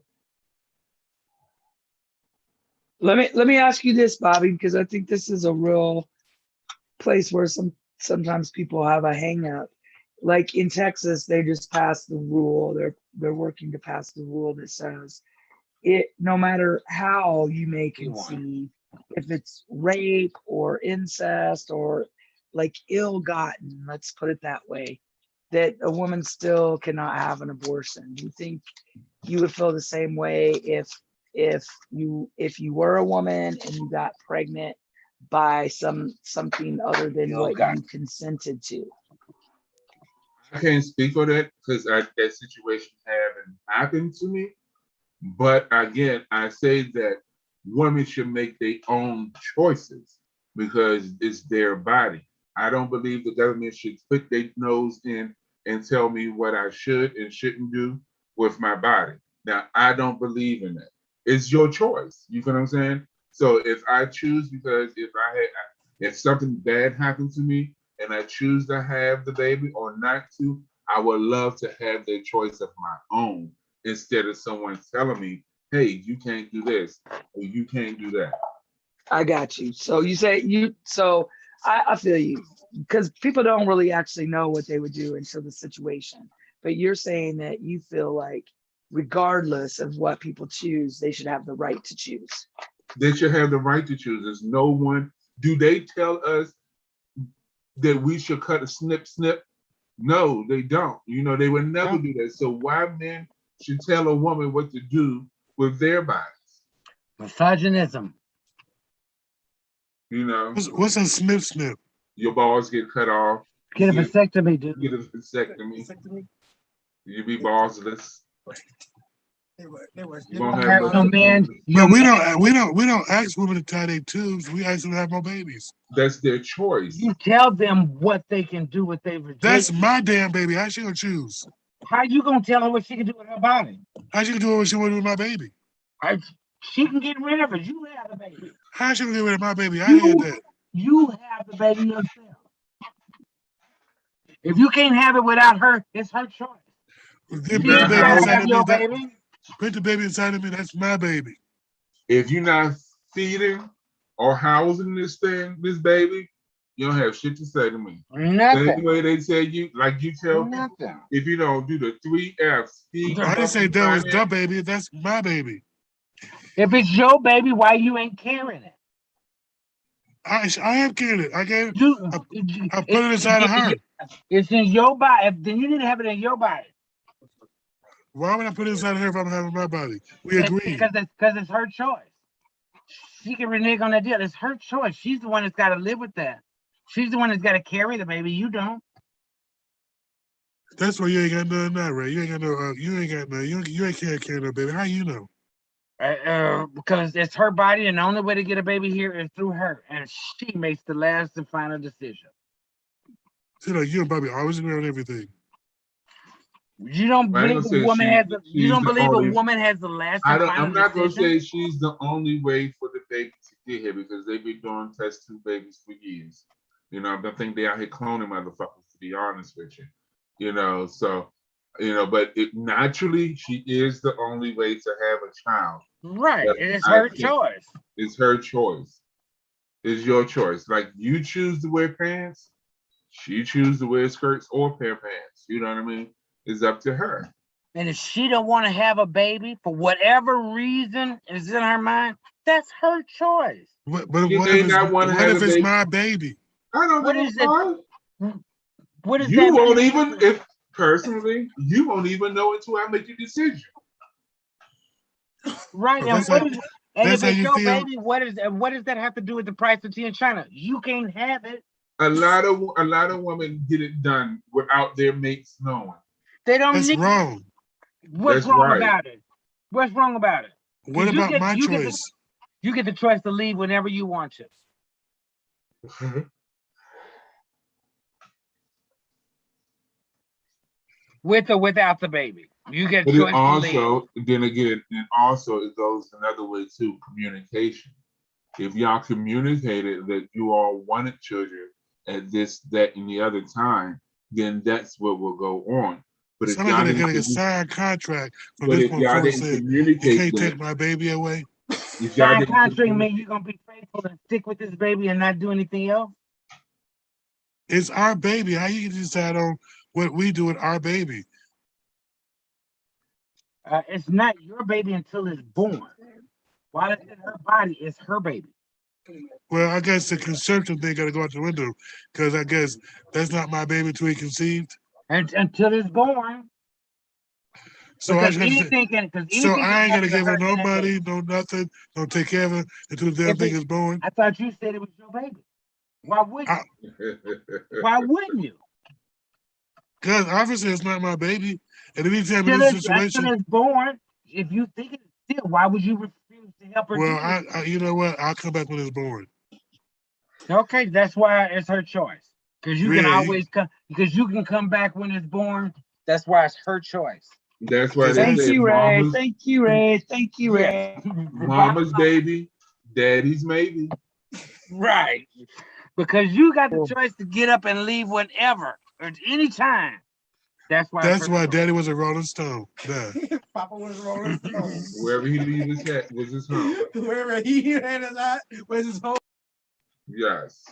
Let me ask you this, Bobby, because I think this is a real place where sometimes people have a hang up. Like in Texas, they just passed the rule. They're working to pass the rule that says it no matter how you may You won. conceive, if it's rape or incest or like ill-gotten, let's put it that way, that a woman still cannot have an abortion. Do you think you would feel the same way if you were a woman and you got pregnant by something other than what you consented to? I can't speak for that because that situation haven't happened to me. But again, I say that women should make their own choices because it's their body. I don't believe the government should put their nose in and tell me what I should and shouldn't do with my body. Now, I don't believe in that. It's your choice. You feel what I'm saying? So if I choose, because if something bad happened to me and I choose to have the baby or not to, I would love to have the choice of my own instead of someone telling me, hey, you can't do this or you can't do that. I got you. So you say I feel you because people don't really actually know what they would do until the situation. But you're saying that you feel like regardless of what people choose, they should have the right to choose. They should have the right to choose. There's no one. Do they tell us that we should cut a snip? No, they don't. They would never do that. So why men should tell a woman what to do with their bodies? Misogynism. What's a snip? Your balls get cut off. Get a vasectomy, dude. Get a vasectomy. You be ballsless. You won't have No man. But we don't ask women to tie their tubes. We ask them to have more babies. That's their choice. You tell them what they can do with their vagina. That's my damn baby. How she gonna choose? How you gonna tell her what she can do with her body? How she gonna do what she want to do with my baby? She can get rid of it. You have the baby. How she gonna get rid of my baby? I had that. You have the baby yourself. If you can't have it without her, it's her choice. Put She the ain't baby gotta inside have of your me. baby. Put the baby inside of me. That's my baby. If you're not feeding or housing this baby, you don't have shit to say to me. Nothing. Same way they tell you, like you tell me, Nothing. if you don't do the 3 F's, feed, I didn't say that was the baby. That's my baby. If it's your baby, why you ain't carrying it? I am carrying it. I gave it. You, I put it inside of her. It's in your body. Then you need to have it in your body. Why would I put it inside of her if I'm having my body? We agreed. Because it's her choice. She can renege on that deal. It's her choice. She's the one that's got to live with that. She's the one that's got to carry the baby. You don't. That's why you ain't got nothing now, Ray. You ain't got no. You ain't got no. You ain't carrying no baby. How you know? Because it's her body, and the only way to get a baby here is through her, and she makes the last and final decision. See, like you and Bobby always agree on everything. You don't I ain't believe gonna a say woman has. You she's don't the believe only- a woman has the last I and don't. final I'm not gonna decision. say she's the only way for the baby to get here because they've been doing test tube babies for years. You know, I think they out here cloning motherfuckers. To be honest with you, you know. So, you know, but naturally, she is the only way to have a child. Right, But it's I her think choice. It's her choice. It's your choice. Like you choose to wear pants, she chooses to wear skirts or pair pants. You know what I mean? It's up to her. And if she don't want to have a baby for whatever reason is in her mind, that's her choice. But She what may if not want to what have if a it's baby. my baby? I don't What give is a it? fuck. What does You that won't mean? even, if personally, you won't even know until I make a decision. Right, Well, and what is and that's if how it's you your feel. baby, what does that have to do with the price of tea in China? You can't have it. A lot of women get it done without their mates knowing. They don't That's need. wrong. What's That's wrong right. about it? What's wrong about it? What You about get- my you get the- choice? You get the choice to leave whenever you want to, with or without the baby. You get a But choice it to leave. also, then again, and also it goes another way too, communication. If y'all communicated that you all wanted children at this, that, and the other time, then that's what will go on. But if y'all Somebody didn't, gotta get a signed contract from but this if point y'all forward didn't saying you communicate can't that, take my baby away. if y'all Sign didn't contract communicate, mean you're gonna be faithful and stick with this baby and not do anything else. It's our baby. How you can decide on what we do with our baby? It's not your baby until it's born. While it's in her body, it's her baby. Well, I guess the conception thing gotta go out the window because I guess that's not my baby until he conceived. And until it's born. So I Because just anything can so I ain't happen gonna to give her her no in that money, baby. no nothing, don't take care of her until the damn If thing it- is born. I thought you said it was your baby. Why wouldn't you? Why wouldn't you? Because obviously it's not my baby. And if you tell me Until this it's, situation, until it's born, if you think it's still, why would you refuse to help her well, do it? you know what? I'll come back when it's born. Okay, that's why it's her choice. Because you can Yeah, always come. Because you can come back when it's born. That's why it's her choice. that's why they Thank say you, Ray. mama's, Thank you, Ray. Thank you, Ray. Yes. mama's baby, daddy's maybe. Right. Because you got the choice to get up and leave whenever or at any time. That's why. that's why Daddy was a Rolling Stone. Duh. Papa was rolling stone. Wherever he leave his hat was his home. Wherever he had his eye, where's his home? Yes.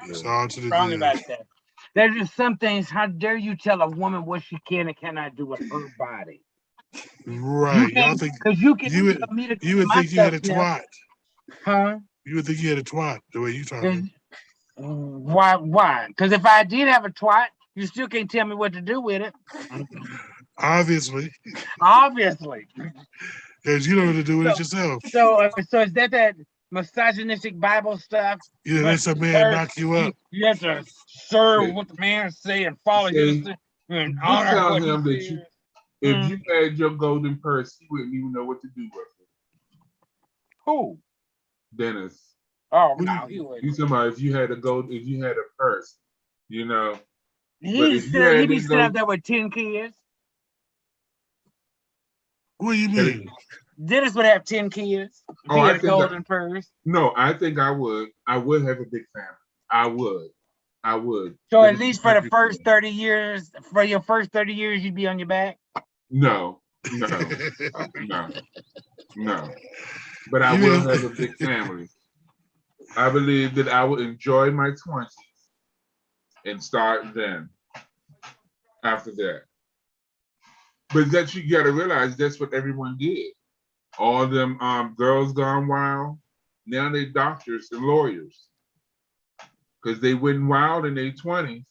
It's all to the Wrong good. about that. There's just some things. How dare you tell a woman what she can and cannot do with her body? Right. Y'all think Because you can you would tell me to you would my think you had a stuff, twat. huh? You would think you had a twat the way you talking. Why? Because if I did have a twat, you still can't tell me what to do with it. Obviously, Obviously. because you don't know what to do with it yourself. So is that misogynistic Bible stuff? You But let some man first, knock you up. You have to serve what the man say and follow his See, and You honor tell what him he that says. if you had your golden purse, he wouldn't even know what to do with it. Who? Dennis. Oh Who do no, he wouldn't. You talking about if you had a purse, you know. But He if you had be this sitting up gold, there with 10 kids. What do you mean? Dennis would have 10 kids. If Oh, he I had a think golden purse. no, I think I would. I would have a big family. I would. So at least for the first 30 years, for your first 30 years, you'd be on your back. No. But I You will know- have a big family. I believe that I would enjoy my 20s and start then. After that. But that you gotta realize that's what everyone did. All them girls gone wild. Now they doctors and lawyers. Because they went wild in their 20s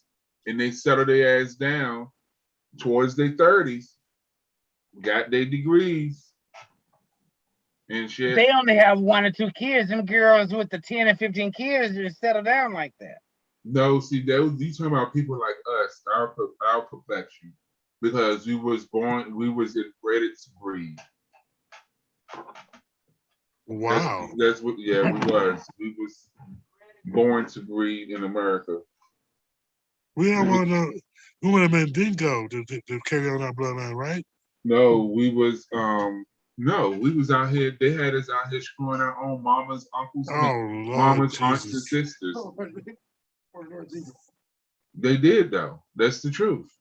and they settled their ass down towards their 30s, got their degrees and shit. They only have 1 or 2 kids. Them girls with the 10 and 15 kids just settle down like that. No, see, you talking about people like us, our complexion, because we was bred to breed. Wow. That's what, yeah, we was born to breed in America. We don't want to. We want a Mandingo to carry on our bloodline, right? No, we was out here. They had us out here screwing our own mamas, uncles, Oh Lord, mamas, aunts, and Jesus. sisters. They did though. That's the truth.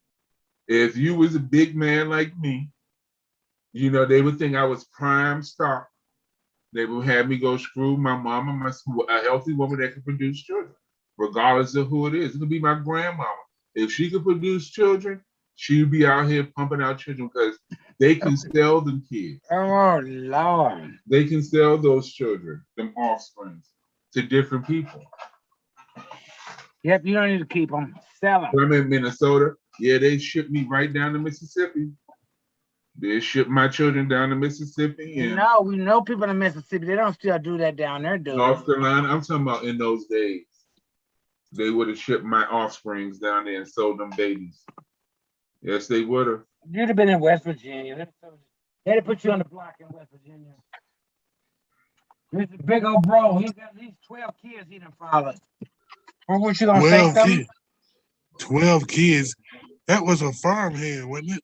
If you was a big man like me, you know, they would think I was prime stock. They would have me go screw my mama, a healthy woman that could produce children, regardless of who it is. It could be my grandmama. If she could produce children, she'd be out here pumping out children because they can sell them kids. Oh Lord. They can sell those children, them offsprings, to different people. Yep, you don't need to keep them. Sell them. I'm in Minnesota. Yeah, they shipped me right down to Mississippi. They shipped my children down to Mississippi and No, we know people in Mississippi. They don't still do that down there, do North Carolina. I'm talking about in those days. They would have shipped my offsprings down there and sold them babies. Yes, they would have. You'd have been in West Virginia. They'd have put you on the block in West Virginia. This is a big old bro. He got these 12 kids he done fathered. Or what you gonna say 12 something? kids. 12 kids. That was a farmhand, wasn't it?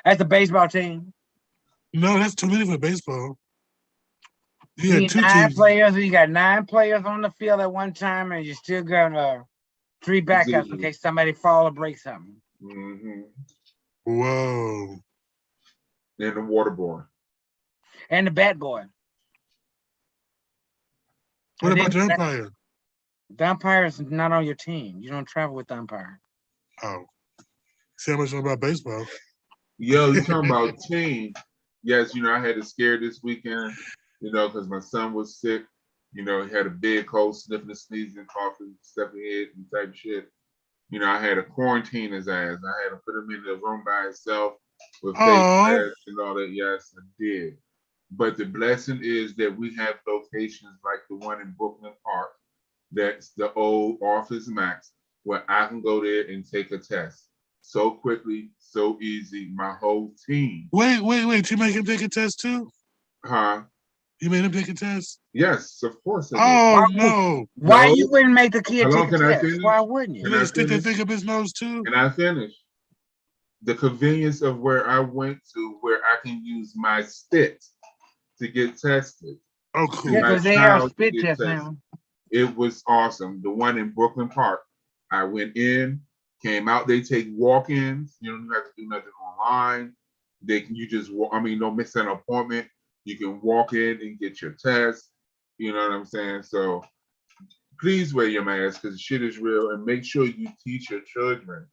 That's a baseball team. No, that's too many for baseball. You You had two 9 teams. players. You got 9 players on the field at one time, and you still got 3 backups in case somebody fall or break something. Mm-hmm. Whoa. And the water boy. And the bat boy. What And about the then- umpire? The umpire is not on your team. You don't travel with the umpire. Oh. See how much I know about baseball. Yo, you talking about team. Yes, you know, I had a scare this weekend, you know, because my son was sick. You know, he had a big cold, sniffing, sneezing, coughing, stepping head and type shit. You know, I had to quarantine his ass. I had to put him in the room by himself with face masks and all that. Yes, I did. But the blessing is that we have locations like the one in Brooklyn Park. That's the old Office Max, where I can go there and take a test so quickly, so easy. My whole team. Wait. You make him take a test too? Huh? You made him take a test? Yes, of course. Oh, no. Why No. you wouldn't make the kid How long take a can I test? finish? Why wouldn't you? You made him stick that thing up his nose too? And I finished. The convenience of where I went to, where I can use my spit to get tested. Oh, cool. Yeah, My because they have child spit get tests tested. now. It was awesome. The one in Brooklyn Park. I went in, came out. They take walk-ins. You don't have to do nothing online. You just walk. I mean, don't miss an appointment. You can walk in and get your test. You know what I'm saying? So please wear your mask because shit is real, and make sure you teach your children,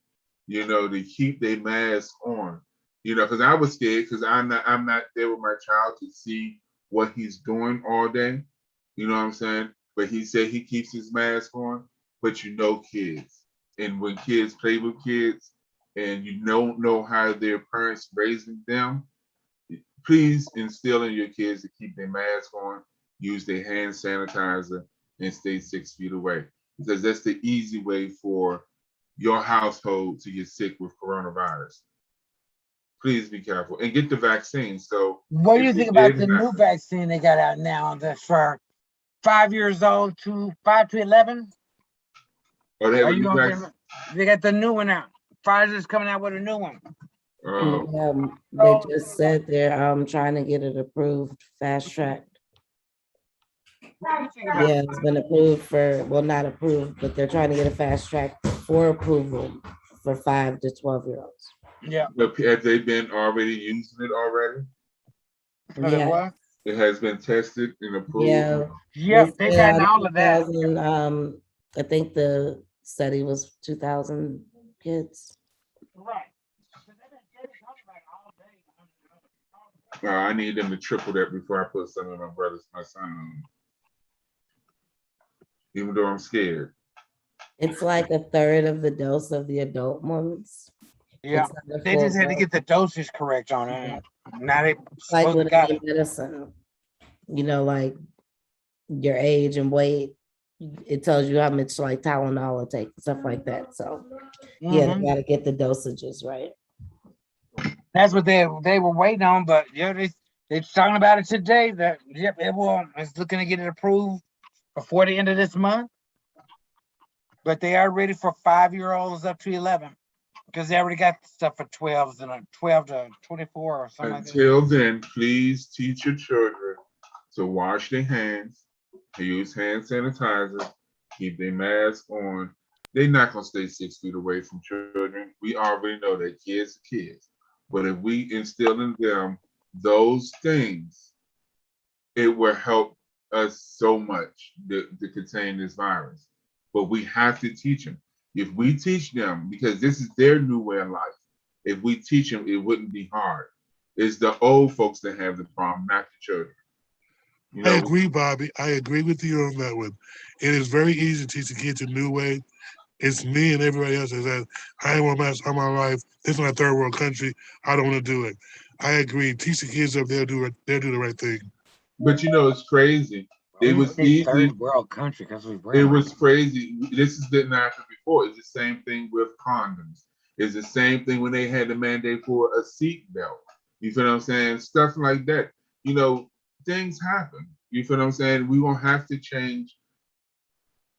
you know, to keep their mask on. You know, because I was scared because I'm not there with my child to see what he's doing all day. You know what I'm saying? But he said he keeps his mask on. But you know, kids, and when kids play with kids, and you don't know how their parents raising them, please instill in your kids to keep their mask on, use their hand sanitizer, and stay 6 feet away. Because that's the easy way for your household to get sick with coronavirus. Please be careful and get the vaccine. So What do you if think it about did the new happen- vaccine they got out now that's for 5 years old to 5 to 11? Oh, they have Are a you new gonna vaccine? They got the new one out. Pfizer's coming out with a new one. They just said they're trying to get it approved, fast track. What do you think about Yeah, it's been approved for, well, not approved, but they're trying to get a fast track for approval for 5 to 12-year-olds. Yeah. Have they been already using it already? Yeah, It has been tested and approved. yeah. Yep, they've gotten all of that. 2000, I think the study was 2,000 kids. Right. I need them to triple that before I put some of my son on. Even though I'm scared. It's like a third of the dose of the adult ones. Yeah, It's not a they full just had to dose. get the dosage correct on it. Now they It's like supposed with to got any it. medicine, you know, like your age and weight, it tells you how much like Tylenol to take, stuff like that. So yeah, Mhm. they gotta get the dosages right. That's what they were waiting on, but yeah, they talking about it today. That yep, it's looking to get it approved before the end of this month. But they are ready for 5-year-olds up to 11 because they already got stuff for 12s and 12 to 24 or something like that. Until then, please teach your children to wash their hands, to use hand sanitizer, keep their mask on. They're not gonna stay 6 feet away from children. We already know that kids are kids. But if we instill in them those things, it will help us so much to contain this virus. But we have to teach them. If we teach them, because this is their new way of life, if we teach them, it wouldn't be hard. It's the old folks that have the problem, not the children. You I know, agree, Bobby. I agree with you on that one. It is very easy to teach the kids a new way. It's me and everybody else that says, I ain't want to mess all my life. This is not a third world country. I don't want to do it. I agree. Teach the kids up, they'll do it. They'll do the right thing. but you know, it's crazy. It was easy. Third world country because we It was crazy. This didn't happen before. It's the same thing with condoms. It's the same thing when they had the mandate for a seat belt. You feel what I'm saying? Stuff like that. You know, things happen. You feel what I'm saying? We won't have to change.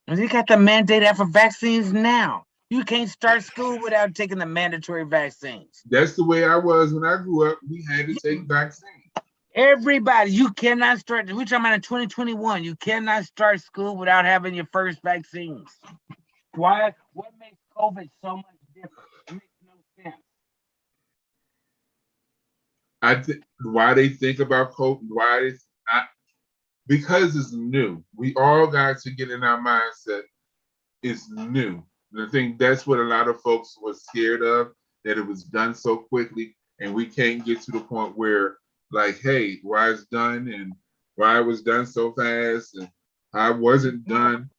And they got the mandate out for vaccines now. You can't start school without taking the mandatory vaccines. That's the way I was when I grew up. We had to take vaccines. Everybody, you cannot start. We're talking about in 2021. You cannot start school without having your first vaccines. Why? What makes COVID so much different? It makes no sense. Why they think about COVID? Because it's new. We all got to get in our mindset. It's new. And I think that's what a lot of folks were scared of, that it was done so quickly, and we can't get to the point where, like, hey, why it's done and why it was done so fast and how it wasn't done.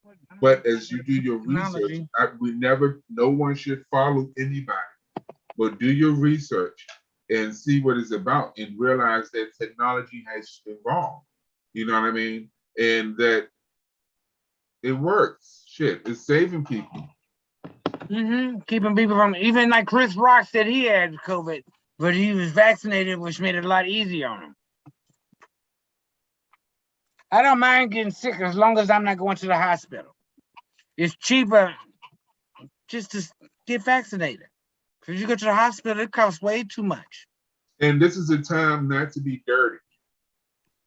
But as you do your research, no one should follow anybody, but do your research and see what it's about and realize that technology has evolved. You know what I mean? And that it works. Shit, it's saving people. Keeping people from, even like Chris Rock said he had COVID, but he was vaccinated, which made it a lot easier on him. I don't mind getting sick as long as I'm not going to the hospital. It's cheaper just to get vaccinated. Because you go to the hospital, it costs way too much. And this is a time not to be dirty.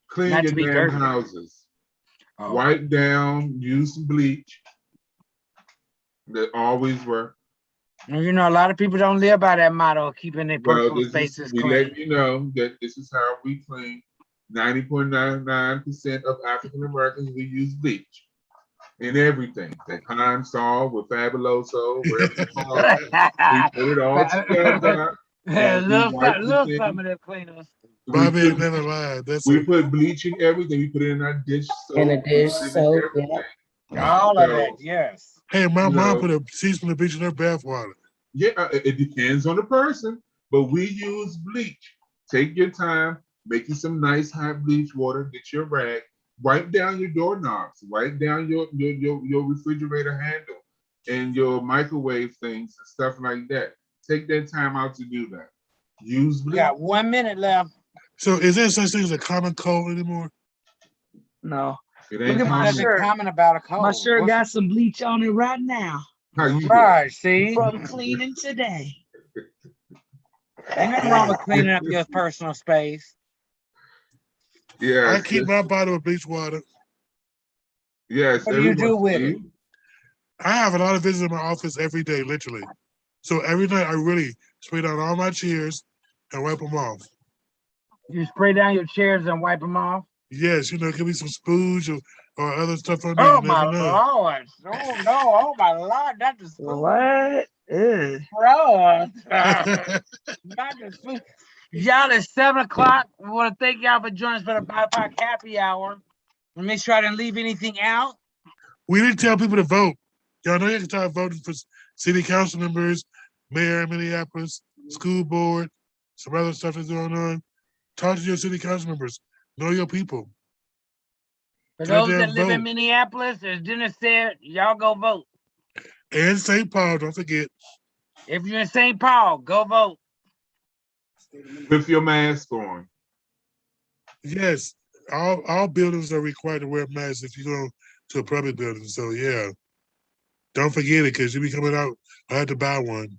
Clean Not your to be damn dirty. houses. Oh. Wipe down, use some bleach. That always work. And you know, a lot of people don't live by that motto of keeping their personal spaces we clean. let you know that this is how we clean. 90.99% of African Americans, we use bleach in everything. That Pine Sol with Fabuloso, wherever you call it, we put it all together. Little something that cleaners. Bobby ain't never lied. We put bleach in everything. We put it in our dish soap. In a dish soap, yeah. All of that, yes. Hey, my mom put a teaspoon of bleach in her bath water. Yeah, it depends on the person, but we use bleach. Take your time, make you some nice hot bleach water, get your rag, wipe down your doorknobs, wipe down your refrigerator handle and your microwave things and stuff like that. Take that time out to do that. Use bleach. We got 1 minute left. So is there such thing as a common cold anymore? No. It ain't Look at my common. shirt. Comment about a cold. My shirt got some bleach on it right now How you Right, see? from cleaning today. Ain't nothing wrong with cleaning up your personal space. Yeah, I keep my bottle of bleach water. Yes. What do you do with it? I have a lot of visitors in my office every day, literally. So every night I really spray down all my chairs and wipe them off. You spray down your chairs and wipe them off? Yes, you know, it could be some spooge or other stuff on there. Oh You my never know. Lord. Oh no, oh my Lord, not the spooge. What? Ew. Bro. Not the spooge. Y'all, it's 7 o'clock. We want to thank y'all for joining us for the Bipoc Happy Hour. And make sure I didn't leave anything out. We didn't tell people to vote. Y'all know you can start voting for city council members, mayor of Minneapolis, school board, some other stuff that's going on. Talk to your city council members. Know your people. For those Goddamn that live in vote. Minneapolis, as Dennis said, y'all go vote. And St. Paul, don't forget. If you're in St. Paul, go vote. With your mask on. Yes, all buildings are required to wear masks if you go to a public building. So yeah, don't forget it because you be coming out. I had to buy one.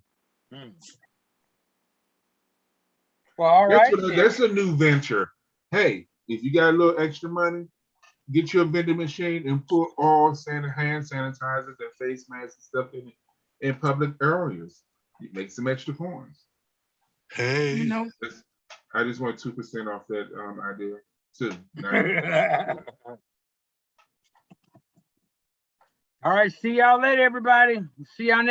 Well, all right. That's a new venture. Hey, if you got a little extra money, get you a vending machine and put all hand sanitizers and face masks and stuff in public areas. You make some extra coins. Hey, You know, I just want 2% off that idea too. All right. See y'all later, everybody. See y'all next.